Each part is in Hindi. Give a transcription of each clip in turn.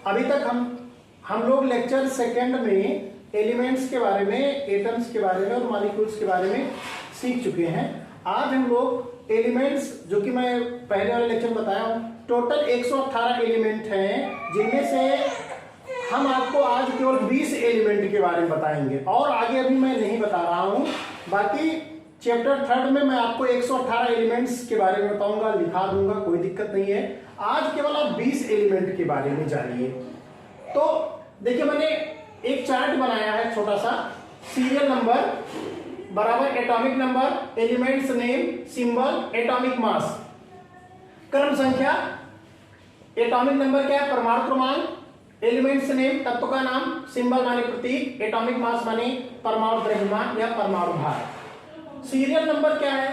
अभी तक हम लोग लेक्चर सेकंड में एलिमेंट्स के बारे में, एटम्स के बारे में और मॉलिक्यूल्स के बारे में सीख चुके हैं। आज हम लोग एलिमेंट्स, जो कि मैं पहले वाले लेक्चर में बताया हूँ, टोटल 118 एलिमेंट हैं, जिनमें से हम आपको आज केवल 20 एलिमेंट के बारे में बताएंगे और आगे अभी मैं नहीं बता रहा हूँ। बाकी चैप्टर 3 में मैं आपको 118 एलिमेंट्स के बारे में बताऊंगा, लिखा दूंगा, कोई दिक्कत नहीं है। आज केवल आप 20 एलिमेंट के बारे में जानिए। तो देखिए, मैंने एक चार्ट बनाया है छोटा सा, सीरियल नंबर बराबर atomic number, elements name, symbol, atomic mass, क्रम संख्या, एटॉमिक नंबर क्या है, परमाणु क्रमांक, एलिमेंट्स नेम तत्व का नाम, सिंबल माने प्रतीक, एटॉमिक मास माने परमाणु द्रव्यमान या परमाणु भार। सीरियल नंबर क्या है,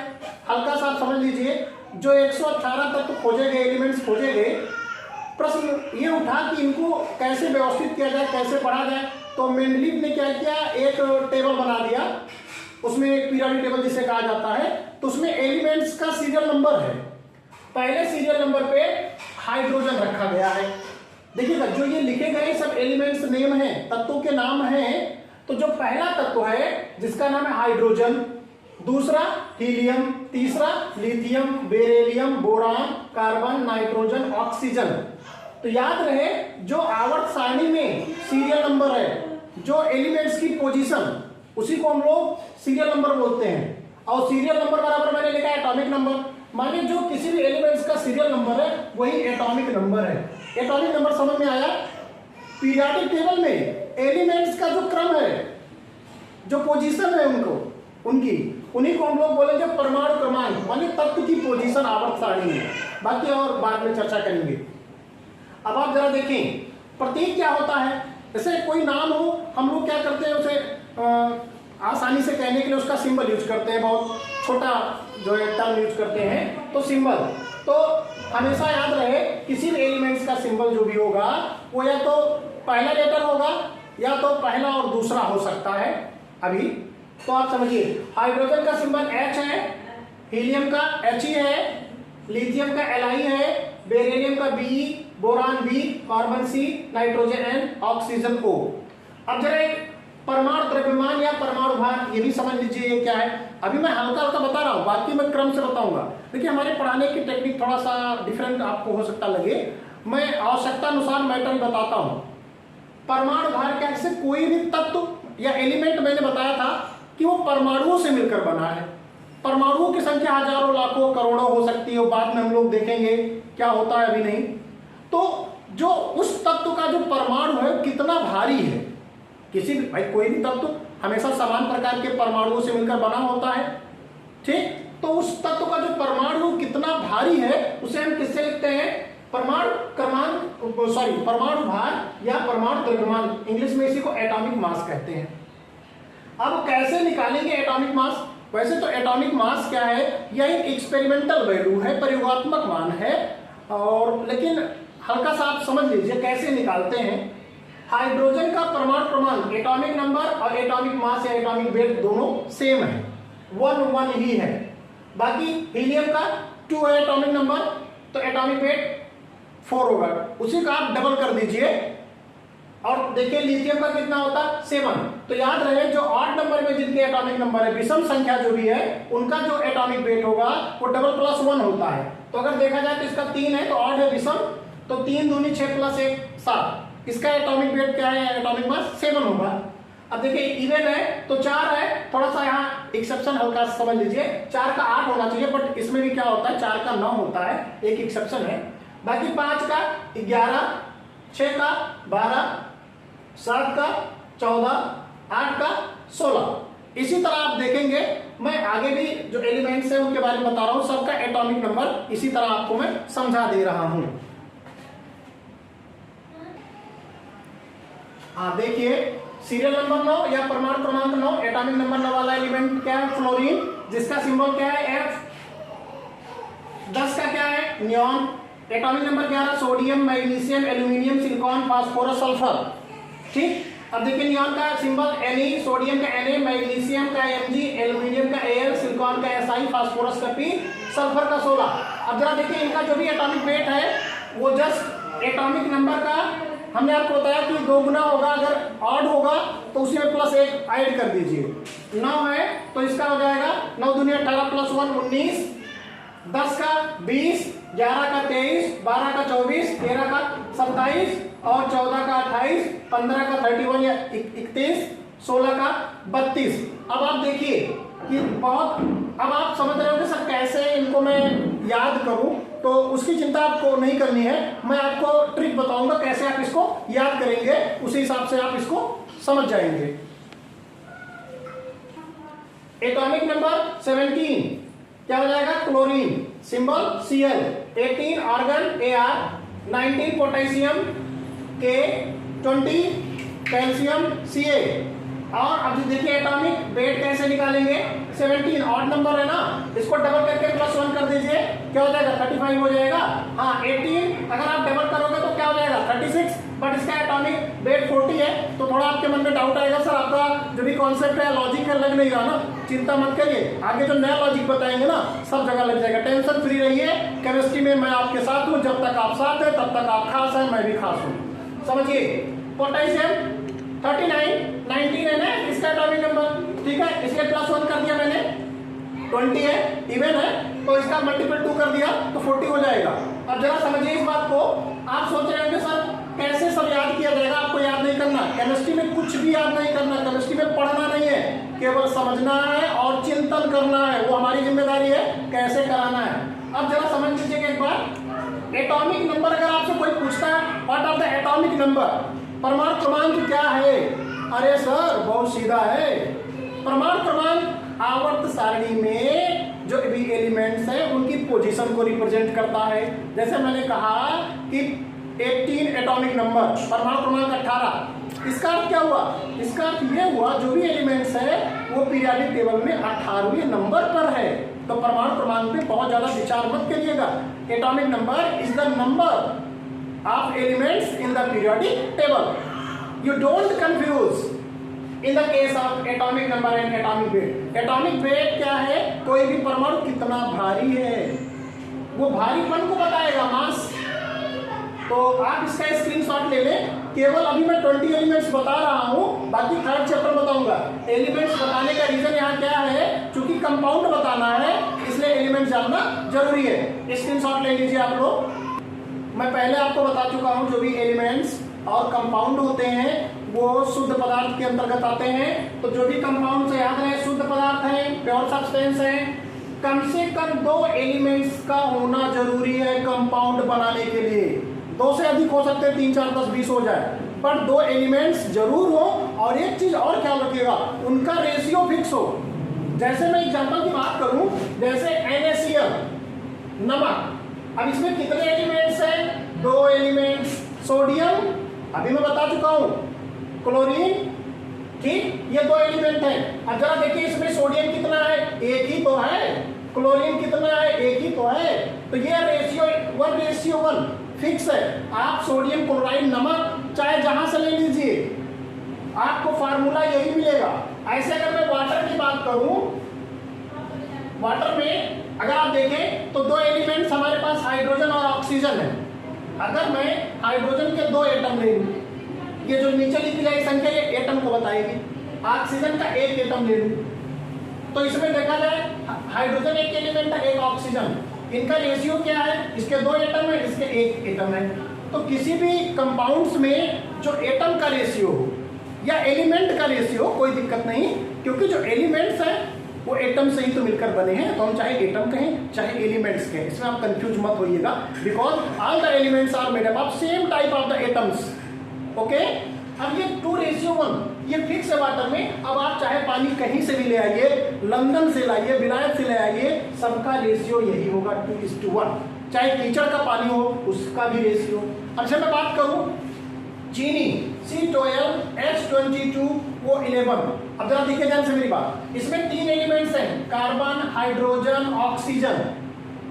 हल्का सा आप समझ लीजिए। जो 118 तत्व खोजे गए, एलिमेंट्स खोजे गए, प्रश्न ये उठा कि इनको कैसे व्यवस्थित किया जाए, कैसे पढ़ा जाए। तो मेंडलीव ने क्या किया, एक टेबल बना दिया, उसमें एक पीरियोडिक टेबल जिसे कहा जाता है। तो उसमें एलिमेंट्स का सीरियल नंबर है। पहले सीरियल नंबर पे हाइड्रोजन रखा गया है। देखिएगा, जो ये लिखे गए सब एलिमेंट्स नेम हैं, तत्वों के नाम हैं। तो जो पहला तत्व है जिसका नाम है हाइड्रोजन, दूसरा हीलियम, तीसरा lithium, beryllium, boron, carbon, nitrogen, oxygen. तो याद रहे, जो आवर्त सारणी में सीरियल नंबर है, जो एलिमेंट्स की पोजीशन, उसी को हम लोग सीरियल नंबर बोलते हैं। और सीरियल नंबर बराबर मैंने लिखा है एटॉमिक नंबर, माने जो किसी भी एलिमेंट्स का सीरियल नंबर है वही एटॉमिक नंबर है। एटॉमिक नंबर समझ में आया। पीरियोडिक टेबल में एलिमेंट्स का जो क्रम है, जो पोजीशन है उन्हीं को हम लोग बोलेंगे परमाणु क्रमांक, माने तत्व की पोजीशन आवर्त सारणी में। बाकी और बाद में चर्चा करेंगे। अब आप जरा देखें, प्रतीक क्या होता है। जैसे कोई नाम हो, हम लोग क्या करते हैं, उसे आसानी से कहने के लिए उसका सिंबल यूज करते हैं, बहुत छोटा जो है टर्म यूज करते हैं, तो सिंबल। तो हमेशा याद रहे, किसी भी एलिमेंट्स का सिंबल जो भी होगा वो या तो पहला लेटर होगा या तो पहला और दूसरा हो सकता है। अभी तो आप समझिए, हाइड्रोजन का सिंबल H है, हीलियम का He है, लिथियम का Li है, बेरिलियम का Be, boron B, carbon C, nitrogen N, oxygen O। अब जरा एक परमाणु द्रव्यमान या परमाणु भार, ये भी समझ लीजिए ये क्या है। अभी मैं हल्का हल्का बता रहा हूँ, बाकी मैं क्रम से बताऊंगा। देखिए, हमारे पढ़ाने की टेक्निक थोड़ा सा डिफरेंट आपको हो सकता लगे, मैं आवश्यकता अनुसार मैटर ही बताता हूँ। परमाणु भार क्या, जैसे कोई भी तत्व या एलिमेंट मैंने बताया था कि वो परमाणुओं से मिलकर बना है। परमाणुओं की संख्या हजारों, लाखों, करोड़ों हो सकती है, बाद में हम लोग देखेंगे क्या होता है, अभी नहीं। तो जो उस तत्व का जो परमाणु है कितना भारी है, किसी भी भाई कोई भी तत्व हमेशा समान प्रकार के परमाणुओं से मिलकर बना होता है, ठीक। तो उस तत्व का जो परमाणु कितना भारी है उसे हम किससे लिखते हैं, परमाणु क्रमांक, परमाणु भार या परमाणु द्रव्यमान, इंग्लिश में इसी को एटॉमिक मास कहते हैं। अब कैसे निकालेंगे एटॉमिक मास। वैसे तो एटॉमिक मास क्या है, यह एक एक्सपेरिमेंटल वैल्यू है, प्रयोगात्मक मान है, और लेकिन हल्का सा आप समझ लीजिए कैसे निकालते हैं। हाइड्रोजन का परमाणु क्रमांक, एटॉमिक नंबर और एटॉमिक मास या एटॉमिक वेट दोनों सेम है, 1 ही है। बाकी हीलियम का 2 है एटॉमिक नंबर, तो एटॉमिक वेट 4 होगा, उसी का आप डबल कर दीजिए। और देखिए लिथियम का कितना होता है, 7। तो याद रहे, जो ऑड नंबर में जिनके एटॉमिक नंबर है, विषम संख्या जो भी है, उनका जो एटॉमिक वेट होगा वो डबल प्लस 1 होता है। तो अगर देखा जाए तो इसका 3 है, तो ऑड है विषम, तो 3 दूनी 6 प्लस 1 7। इसका एटॉमिक वेट क्या है, एटॉमिक मास 7 होगा। अब देखिए इवन है तो 4 है, थोड़ा सा यहाँ एक्सेप्शन हल्का समझ लीजिए, 4 का 8 होना चाहिए, बट इसमें भी क्या होता है, 4 का 9 होता है, एक एक्सेप्शन है। बाकी 5 का 11, 6 का 12, 7 का 14, 8 का 16। इसी तरह आप देखेंगे, मैं आगे भी जो एलिमेंट्स हैं उनके बारे में बता रहा हूं, सबका एटॉमिक नंबर इसी तरह आपको मैं समझा दे रहा हूं। हाँ देखिए, सीरियल नंबर 9 या परमाणु क्रमांक 9, एटॉमिक नंबर 9 वाला एलिमेंट क्या है, फ्लोरीन, जिसका सिंबल क्या है F। 10 का क्या है, neon. Atomic number 11 sodium, magnesium, aluminium, silicon, phosphorus, sulphur, ठीक। अब देखिए नियॉन का सिंबल Ne, सोडियम का Na, मैग्नीशियम का Mg, एल्यूमिनियम का Al, सिलिकॉन का Si, फास्फोरस का P, सल्फर का 16। अब जरा देखिए इनका जो भी एटॉमिक वेट है वो जस्ट एटॉमिक नंबर का हमने आपको बताया कि 2 गुना होगा, अगर ऑड होगा तो उसी में प्लस 1 ऐड कर दीजिए। 9 है तो इसका हो जाएगा 9 दूनी 18 प्लस 1 19, 10 का 20, 11 का 23, 12 का 24, 13 का 27 और 14 का 28, 15 का 31 या 31, 16 का 32। अब आप देखिए कि अब आप समझ रहे हो कि सर कैसे इनको मैं याद करूं, तो उसकी चिंता आपको नहीं करनी है। मैं आपको ट्रिक बताऊंगा कैसे आप इसको याद करेंगे, उसी हिसाब से आप इसको समझ जाएंगे। एटॉमिक नंबर 17 क्या हो जाएगा? Chlorine, symbol Cl, 18 argon Ar, 19 potassium K, 20 calcium Ca। और अब देखिए एटॉमिक वेट कैसे निकालेंगे? 17 ऑड नंबर है ना, इसको डबल करके प्लस 1 कर दीजिए, क्या हो जाएगा? 35 हो जाएगा। हाँ 18 अगर आप डबल करोगे तो क्या हो जाएगा? 36, बट इसका एटॉमिक वेट 40 है। तो थोड़ा आपके मन में डाउट आएगा, सर आपका जो भी कॉन्सेप्ट है लॉजिक है, लग नहीं रहा ना। चिंता मत करिए, आगे जो नया लॉजिक बताएंगे ना सब जगह लग जाएगा। टेंशन फ्री रहिए, केमिस्ट्री में मैं आपके साथ हूँ, जब तक आप साथ हैं तब तक आप खास हैं, मैं भी खास हूँ। समझिए, पोटेशियम 39, 19 है ना इसका एटॉमिक नंबर, ठीक है, इसके प्लस 1 कर दिया मैंने, 20 है, इवन है, तो इसका मल्टीपल 2 कर दिया तो 40 हो जाएगा। अब जरा समझिए इस बात को। आप सोच रहे होंगे सर कैसे सब याद किया जाएगा? आपको याद नहीं करना, केमिस्ट्री में कुछ भी याद नहीं करना, केमिस्ट्री में पढ़ना नहीं है, केवल समझना है और चिंतन करना है, वो हमारी जिम्मेदारी है, कैसे कराना है। अब जरा समझ लीजिएगा एक बार, एटॉमिक नंबर अगर आपसे कोई पूछता है what are the atomic number, परमाणु क्रमांक क्या है? अरे सर बहुत सीधा है, परमाणु क्रमांक आवर्त सारणी में जो भी एलिमेंट्स हैं उनकी पोजीशन को रिप्रेजेंट करता है। जैसे मैंने कहा कि 18 एटॉमिक नंबर, परमाणु क्रमांक 18, इसका अर्थ क्या हुआ? इसका अर्थ ये हुआ जो भी एलिमेंट्स है वो पीरियोडिक टेबल में 18वें नंबर पर है। तो परमाणु क्रमांक पे बहुत ज्यादा विचार मत करिएगा, atomic number is the number of elements in the periodic table. You don't confuse in the case of atomic number and atomic weight. Atomic weight क्या है? कोई भी परमाणु कितना भारी है वो भारीपन को बताएगा, मास। तो आप इसका स्क्रीनशॉट ले लें। केवल अभी मैं 20 एलिमेंट्स बता रहा हूँ, बाकी थर्ड चैप्टर बताऊंगा। एलिमेंट्स बताने का रीजन यहाँ क्या है? क्योंकि कंपाउंड बताना है, इसलिए एलिमेंट्स जानना जरूरी है। स्क्रीनशॉट ले लीजिए आप लोग। मैं पहले आपको बता चुका हूं जो भी एलिमेंट्स और कंपाउंड होते हैं वो शुद्ध पदार्थ के अंतर्गत आते हैं। तो जो भी कंपाउंड से याद रहे शुद्ध पदार्थ हैं, प्योर सब्सटेंस है। कम से कम 2 एलिमेंट्स का होना जरूरी है कंपाउंड बनाने के लिए। 2 से अधिक हो सकते हैं, 3, 4, 10, 20 हो जाए, पर 2 एलिमेंट्स जरूर हो। और एक चीज और ख्याल रखिएगा, उनका रेशियो फिक्स हो। जैसे मैं एग्जाम्पल की बात करूं, जैसे NaCl नमक, अब इसमें कितने एलिमेंट्स हैं? 2 एलिमेंट्स। सोडियम अभी मैं बता चुका हूं, क्लोरीन, ठीक, ये 2 एलिमेंट हैं। अब जरा देखिए इसमें सोडियम कितना है? 1 ही तो है। क्लोरीन कितना है? 1 ही तो है। तो ये रेशियो 1:1 फिक्स है। आप सोडियम क्लोराइड नमक चाहे जहां से ले लीजिए, आपको फार्मूला यही मिलेगा। ऐसे अगर मैं वाटर की बात करूं, वाटर में अगर आप देखें तो 2 एलिमेंट्स हमारे पास हाइड्रोजन और ऑक्सीजन है। अगर मैं हाइड्रोजन के 2 एटम ले लूं, ये जो नीचे लिखी गई संख्या ये एटम को बताएगी, ऑक्सीजन का 1 एटम ले लूं, तो इसमें देखा जाए हाइड्रोजन 1 एलिमेंट है, 1 ऑक्सीजन, इनका रेशियो क्या है? इसके 2 एटम है, इसके 1 एटम है। तो किसी भी कंपाउंड्स में जो एटम का रेशियो हो या एलिमेंट का रेशियो, कोई दिक्कत नहीं, क्योंकि जो एलिमेंट्स हैं वो एटम से ही तो मिलकर बने हैं। तो हम चाहे एटम कहें चाहे एलिमेंट्स कहें, इसमें आप कंफ्यूज मत होइएगा, because all the elements are made up of same type of the atoms. Okay, अब ये 2:1 ये फिक्स है वाटर में। अब आप चाहे पानी कहीं से भी ले आइए, लंदन से लाइए, विलायत से ले आइए, सबका रेशियो यही होगा 2:1। चाहे कीचड़ का पानी हो उसका भी रेशियो। अच्छा मैं बात करूं चीनी C12, H22 वो 11। अब जरा देखिए ध्यान से मेरी बात, इसमें 3 एलिमेंट्स हैं, कार्बन, हाइड्रोजन, ऑक्सीजन।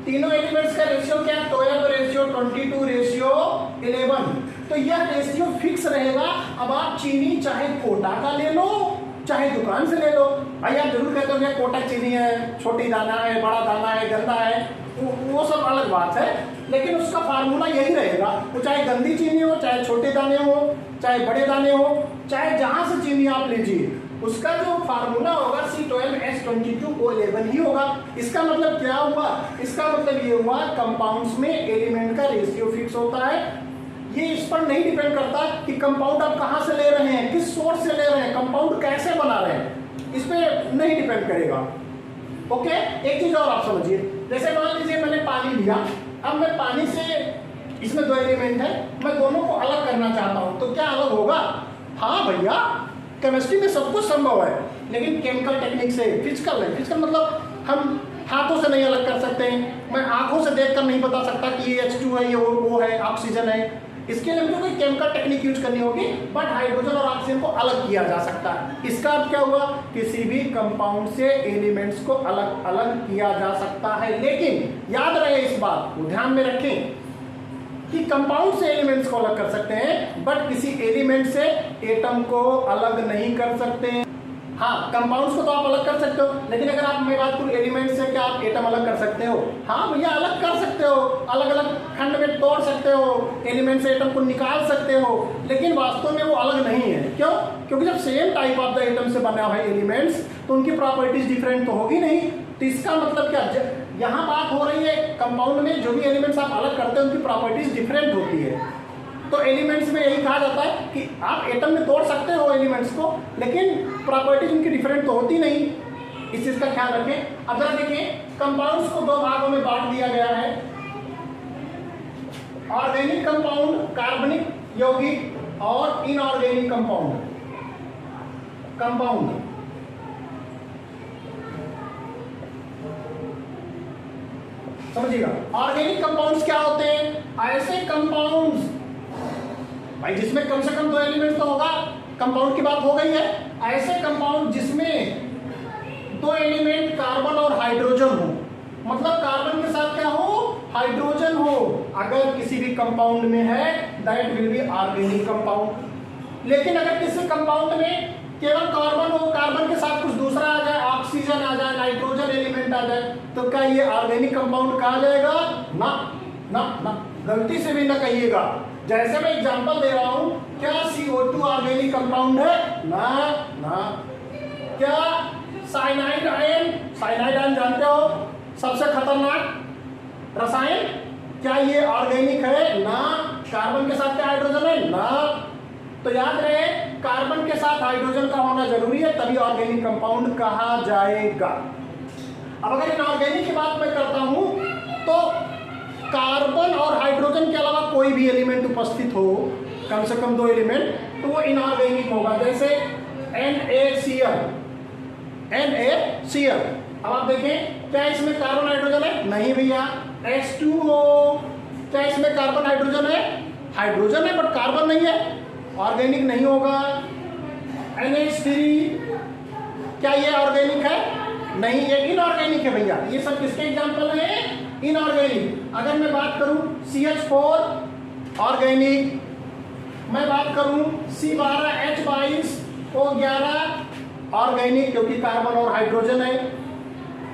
तीनों एलिमेंट्स का रेशियो क्या है? 12:22:11। तो यह रेशियो फिक्स रहेगा। अब आप चीनी चाहे कोटा का ले लो चाहे दुकान से ले लो। भाई आप जरूर कहते हो कोटा चीनी है, छोटी दाना है, बड़ा दाना है, गंदा है, वो सब अलग बात है। लेकिन उसका फार्मूला यही रहेगा, वो चाहे गंदी चीनी हो, चाहे छोटे दाने हो, चाहे बड़े दाने हो, चाहे जहां से चीनी आप लीजिए, उसका जो फार्मूला होगा C12H22O11 ही होगा। इसका मतलब क्या हुआ? इसका मतलब ये हुआ कंपाउंड्स में एलिमेंट का रेशियो फिक्स होता है। ये इस पर नहीं डिपेंड करता कि कंपाउंड आप कहां से ले रहे हैं, किस सोर्स से ले रहे हैं, कंपाउंड कैसे बना रहे हैं, इस पे नहीं डिपेंड करेगा। ओके, एक चीज और आप समझिए, जैसे मान लीजिए मैंने पानी लिया, अब मैं पानी से, इसमें दो एलिमेंट है, मैं दोनों को अलग करना चाहता हूं, तो क्या अलग होगा? हाँ भैया, केमिस्ट्री में सब कुछ संभव है, लेकिन केमिकल टेक्निक से, फिजिकल है। फिजिकल मतलब हम हाथों से नहीं अलग कर सकते हैं, मैं आंखों से देखकर नहीं बता सकता कि ये H2 है, ये वो है, ऑक्सीजन है। इसके लिए मुझे कोई केमिकल टेक्निक यूज करनी होगी, बट हाइड्रोजन और ऑक्सीजन को अलग किया जा सकता है। इसका अर्थ क्या हुआ? किसी भी कंपाउंड से एलिमेंट्स को अलग अलग किया जा सकता है। लेकिन याद रहे इस बात को ध्यान में रखें कि कंपाउंड से एलिमेंट्स को अलग कर सकते हैं, बट किसी एलिमेंट से एटम को अलग नहीं कर सकते हैं। हाँ, कंपाउंड्स को तो आप अलग कर सकते हो, लेकिन अगर आप मैं बात करूं एलिमेंट से, क्या आप एटम अलग कर सकते हो? हाँ भैया, अलग कर सकते हो, अलग अलग खंड में तोड़ सकते हो, एलिमेंट से एटम को निकाल सकते हो, लेकिन वास्तव में वो अलग नहीं है। क्यों? क्योंकि जब same type of the atom से बना हुआ है एलिमेंट्स, तो उनकी प्रॉपर्टीज डिफरेंट तो होगी नहीं। तो इसका मतलब क्या, यहाँ बात हो रही है कंपाउंड में जो भी एलिमेंट्स आप अलग करते हैं उनकी प्रॉपर्टीज डिफरेंट होती है। तो एलिमेंट्स में यही कहा जाता है कि आप एटम में तोड़ सकते हो एलिमेंट्स को, लेकिन प्रॉपर्टीज उनकी डिफरेंट तो होती नहीं। इस चीज का ख्याल रखें। अब जरा देखिए, कंपाउंड्स को दो भागों में बांट दिया गया है, ऑर्गेनिक कंपाउंड, कार्बनिक यौगिक, और इनऑर्गेनिक कंपाउंड। समझिएगा, ऑर्गेनिक कंपाउंड्स क्या होते हैं? ऐसे कंपाउंड्स भाई जिसमें कम से कम दो एलिमेंट तो होगा, कंपाउंड की बात हो गई है। ऐसे कंपाउंड जिसमें दो एलिमेंट कार्बन और हाइड्रोजन हो, मतलब कार्बन के साथ क्या हो? हाइड्रोजन हो। अगर किसी भी कंपाउंड में है, that will be organic compound. लेकिन अगर किसी कंपाउंड में केवल कार्बन हो, कार्बन के साथ कुछ दूसरा आ जाए, ऑक्सीजन आ जाए, नाइट्रोजन एलिमेंट आ जाए, तो क्या ये ऑर्गेनिक कंपाउंड कहा जाएगा? ना ना ना, गलती से भी ना कहिएगा। जैसे मैं एग्जांपल दे रहा हूं, क्या CO2 ऑर्गेनिक कंपाउंड है? ना ना। क्या साइनाइड आयन, साइनाइड आयन जानते हो, सबसे खतरनाक रसायन, क्या ये ऑर्गेनिक है? ना। कार्बन के साथ क्या हाइड्रोजन है? ना। तो याद रहे, कार्बन के साथ हाइड्रोजन का होना जरूरी है, तभी ऑर्गेनिक कंपाउंड कहा जाएगा। अब अगर इनऑर्गेनिक की बात मैं करता हूं, तो कार्बन और हाइड्रोजन के अलावा कोई भी एलिमेंट उपस्थित हो, कम से कम दो एलिमेंट, तो वो इनऑर्गेनिक होगा। जैसे NaCl। अब आप देखें, क्या इसमें कार्बन हाइड्रोजन है? नहीं भैया। H2O, क्या इसमें कार्बन हाइड्रोजन है? हाइड्रोजन है बट कार्बन नहीं है, ऑर्गेनिक नहीं होगा। NH3, क्या ये ऑर्गेनिक है? नहीं, ये इनऑर्गेनिक है भैया। ये सब किसके एग्जांपल हैं? इनऑर्गेनिक। अगर मैं बात करूं CH4 ऑर्गेनिक, मैं बात करूं C12H22O11 ऑर्गेनिक, क्योंकि कार्बन और हाइड्रोजन है।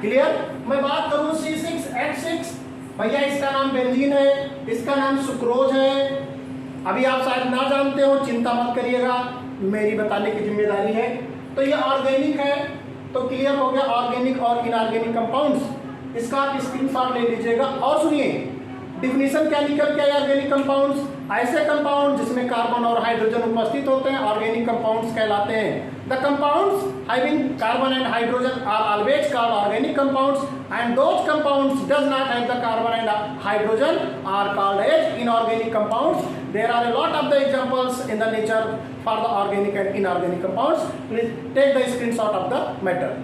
क्लियर? मैं बात करूं C6H6, भैया इसका नाम बेंजीन है, इसका नाम सुक्रोज है। अभी आप शायद ना जानते हो, चिंता मत करिएगा, मेरी बताने की जिम्मेदारी है। तो ये ऑर्गेनिक है, तो क्लियर हो गया ऑर्गेनिक और इनऑर्गेनिक कंपाउंड्स। इसका आप स्क्रीनशॉट ले लीजिएगा। और सुनिए, डिफिनीशन क्या निकल के ऑर्गेनिक कंपाउंड्स? ऐसे कंपाउंड जिसमें कार्बन और हाइड्रोजन उपस्थित होते हैं, ऑर्गेनिक कंपाउंड्स कहलाते हैं। The compounds having carbon and hydrogen are always called organic compounds, and those compounds does not have the carbon and hydrogen are called as inorganic compounds. There are a lot of the examples in the nature for the organic and inorganic compounds. Please take the screenshot of the matter.